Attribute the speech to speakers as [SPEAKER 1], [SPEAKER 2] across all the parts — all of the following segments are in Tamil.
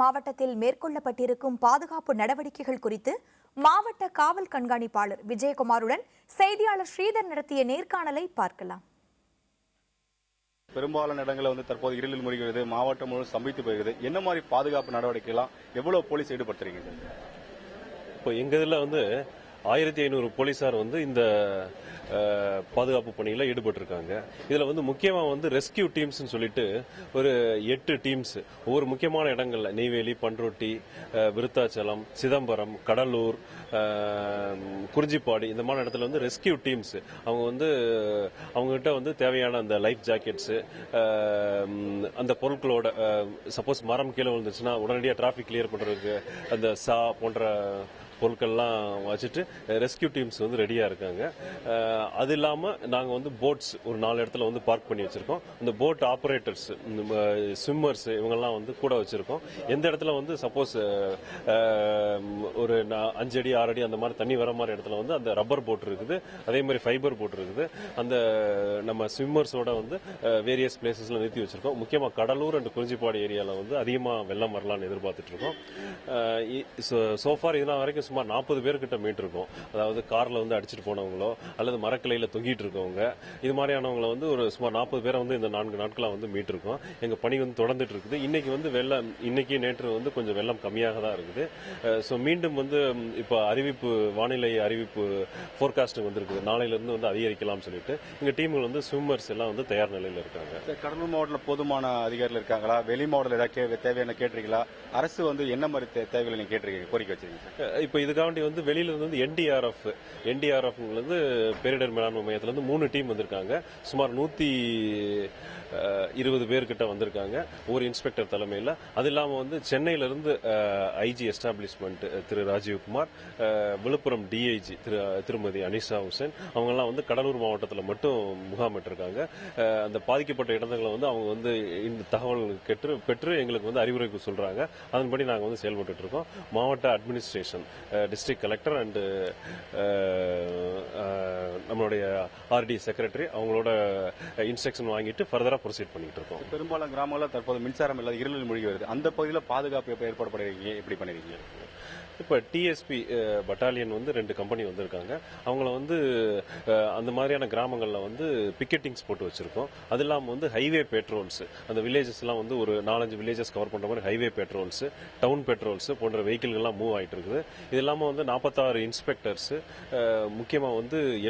[SPEAKER 1] மாவட்டத்தில் மேற்கொள்ளப்பட்டிருக்கும் பாதுகாப்பு நடவடிக்கைகள் குறித்து மாவட்ட காவல் கண்காணிப்பாளர் விஜயகுமாருடன் செய்தியாளர் ஸ்ரீதர் நடத்திய நேர்காணலை பார்க்கலாம்.
[SPEAKER 2] பெரும்பாலான இடங்களில் தற்போது இருளில் மூழ்கிறது, மாவட்டம் முழுவதும் ஸ்தம்பித்து போகிறது. என்ன மாதிரி பாதுகாப்பு நடவடிக்கைலாம் எவ்வளவு போலீஸ் ஈடுபடுத்துறீங்க?
[SPEAKER 3] இப்போ எங்க இதுல 1500 போலீசார் இந்த பாதுகாப்பு பணியில ஈடுபட்டிருக்காங்க. இதுல முக்கியமா ரெஸ்கியூ டீம்ஸ் சொல்லிட்டு ஒரு 8 டீம்ஸ் ஒவ்வொரு முக்கியமான இடங்கள்ல நெய்வேலி, பண்ருட்டி, விருத்தாச்சலம், சிதம்பரம், கடலூர், குறிஞ்சிப்பாடி இந்த மாதிரி இடத்துல ரெஸ்கியூ டீம்ஸ் அவங்க அவங்க கிட்ட தேவையான அந்த லைஃப் ஜாக்கெட்ஸ், அந்த பொருட்களோட சப்போஸ் மரம் கீழே விழுந்துச்சுன்னா உடனடியாக டிராபிக் கிளியர் பண்றதுக்கு அந்த சா போன்ற பொருட்கள்லாம் வச்சுட்டு ரெஸ்கியூ டீம்ஸ் ரெடியா இருக்காங்க. அது இல்லாம நாங்க போட்ஸ் ஒரு 4 இடத்துல பார்க் பண்ணி வச்சிருக்கோம். இந்த போட் ஆபரேட்டர்ஸ், ஸ்விம்மர்ஸ் இவங்கெல்லாம் கூட வச்சிருக்கோம். எந்த இடத்துல சப்போஸ் ஒரு 5 அடி 6 அடி அந்த மாதிரி தண்ணி வர மாதிரி இடத்துல அந்த ரப்பர் போட் இருக்குது, அதே மாதிரி ஃபைபர் போட் இருக்குது. அந்த நம்ம ஸ்விம்மர்ஸோட வேரியஸ் பிளேசஸ்ல நிறுத்தி வச்சிருக்கோம். முக்கியமா கடலூர் அண்ட் குறிஞ்சிப்பாடி ஏரியால அதிகமா வெள்ளம் வரலாம்னு எதிர்பார்த்துட்டு இருக்கோம். சோஃபார் இதனால் வரைக்கும் சுமார் 40 பேர்கிட்ட மீட் இருக்கும். அதாவது கார்ல அடிச்சுட்டு போனவங்களோ அல்லது மரக்கிளையில தொங்கிட்டு இருக்கவங்க, இது மாதிரியானவங்களை ஒரு சுமார் 40 பேரை இந்த 4 நாட்களா மீட் இருக்கோம். எங்க பணி தொடர்ந்துட்டு இருக்குது. இன்னைக்கு வெள்ளம், இன்னைக்கு நேற்று கொஞ்சம் வெள்ளம் கம்மியாக தான் இருக்குது. ஸோ மீண்டும் இப்ப அறிவிப்பு, வானிலை அறிவிப்பு போர்காஸ்டிங் இருக்குது. நாளையில இருந்து அதிகரிக்கலாம் சொல்லிட்டு எங்க டீம்கள் ஸ்விம்மர்ஸ் எல்லாம் தயார் நிலையில இருக்காங்க.
[SPEAKER 2] கடலூர் மாவட்டத்தில் போதுமான அதிகாரிகள் இருக்காங்களா? வெளி மாவட்டத்தில் ஏதாவது தேவையான கேட்டிருக்கீங்களா? அரசு என்ன மாதிரி தேவைகளை நீங்க கேட்டிருக்கீங்க, கோரிக்கை வச்சிருக்கீங்க?
[SPEAKER 3] இப்ப இதுக்காண்டி வெளியில இருந்து என்டிஆர்எஃப் பேரிடர் மேலாண்மை மையத்துல 3 டீம் வந்திருக்காங்க. சுமார் 120 பேர்கிட்ட வந்திருக்காங்க, ஒரு இன்ஸ்பெக்டர் தலைமையில். அது இல்லாம சென்னையில இருந்து ஐஜி எஸ்டாப்ளிஷ்மெண்ட் திரு ராஜீவ்குமார், விழுப்புரம் டிஐஜி திருமதி அனிஷா ஹுசேன், அவங்க எல்லாம் கடலூர் மாவட்டத்தில் மட்டும் முகாமிட்டிருக்காங்க. அந்த பாதிக்கப்பட்ட இடங்களை அவங்க இந்த தகவல் பெற்று எங்களுக்கு அறிவுரை சொல்றாங்க. அதன்படி நாங்க செயல்பட்டு இருக்கோம். மாவட்ட அட்மினிஸ்ட்ரேஷன், டிஸ்ட்ரிக்ட் கலெக்டர் அண்ட் நம்மளுடைய ஆர்டி செக்ரட்டரி அவங்களோட இன்ஸ்ட்ரக்ஷன் வாங்கிட்டு ஃபர்தரா ப்ரொசீட் பண்ணிட்டு இருக்கோம்.
[SPEAKER 2] பெரும்பாலான கிராமங்களில் தற்போது மின்சாரம் இல்லாத இருளில் மூழ்கி வருது. அந்த பகுதியில் பாதுகாப்பு ஏற்பாடு பண்ணிருக்கீங்க, எப்படி பண்ணிருக்கீங்க?
[SPEAKER 3] இப்ப டிஎஸ்பி பட்டாலியன் 2 கம்பெனி வந்திருக்காங்க. அவங்கள அந்த மாதிரியான கிராமங்கள்ல பிக்கெட்டிங்ஸ் போட்டு வச்சிருக்கோம். அது இல்லாம ஹைவே பெட்ரோல்ஸ், அந்த வில்லேஜஸ் எல்லாம் ஒரு 4-5 வில்லேஜஸ் கவர் பண்ற மாதிரி ஹைவே பெட்ரோல்ஸ், டவுன் பெட்ரோல்ஸ் போன்ற வெஹிக்கிள்கள் எல்லாம் மூவ் ஆயிட்டு இருக்குது. இது இல்லாம 46 இன்ஸ்பெக்டர்ஸ், முக்கியமா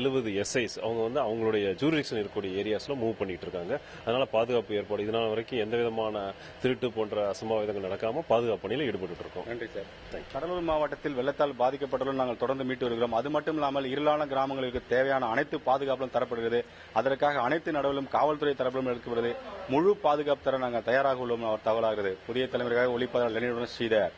[SPEAKER 3] 70 எஸ்ஐஸ் அவங்க அவங்களுடைய ஜூரிடிக்ஷன் இருக்கக்கூடிய ஏரியாஸ்ல மூவ் பண்ணிட்டு இருக்காங்க. அதனால பாதுகாப்பு ஏற்பாடு இதனால வரைக்கும் எந்த விதமான திருட்டு போன்ற அசம்பாவிதங்கள் நடக்காம பாதுகாப்பு பணியில் ஈடுபட்டு இருக்கோம்.
[SPEAKER 2] நன்றி சார். கடலூர் மாவட்டத்தில் வெள்ளத்தால் பாதிக்கப்பட்டுள்ள நாங்கள் தொடர்ந்து மீட்டு வருகிறோம். அது மட்டும் இல்லாமல் இருளான கிராமங்களுக்கு தேவையான அனைத்து பாதுகாப்பும் தரப்படுகிறது. அதற்காக அனைத்து நடவடிக்கைகளும் காவல்துறை தரப்பிலும் எடுக்கப்படுகிறது. முழு பாதுகாப்பு தர நாங்கள் தயாராக உள்ளோம் அவர் தகவலாகிறது. புதிய தலைமுறைக்காக ஒளிப்பதிவாளர் லெனினுடன் ஸ்ரீதர்.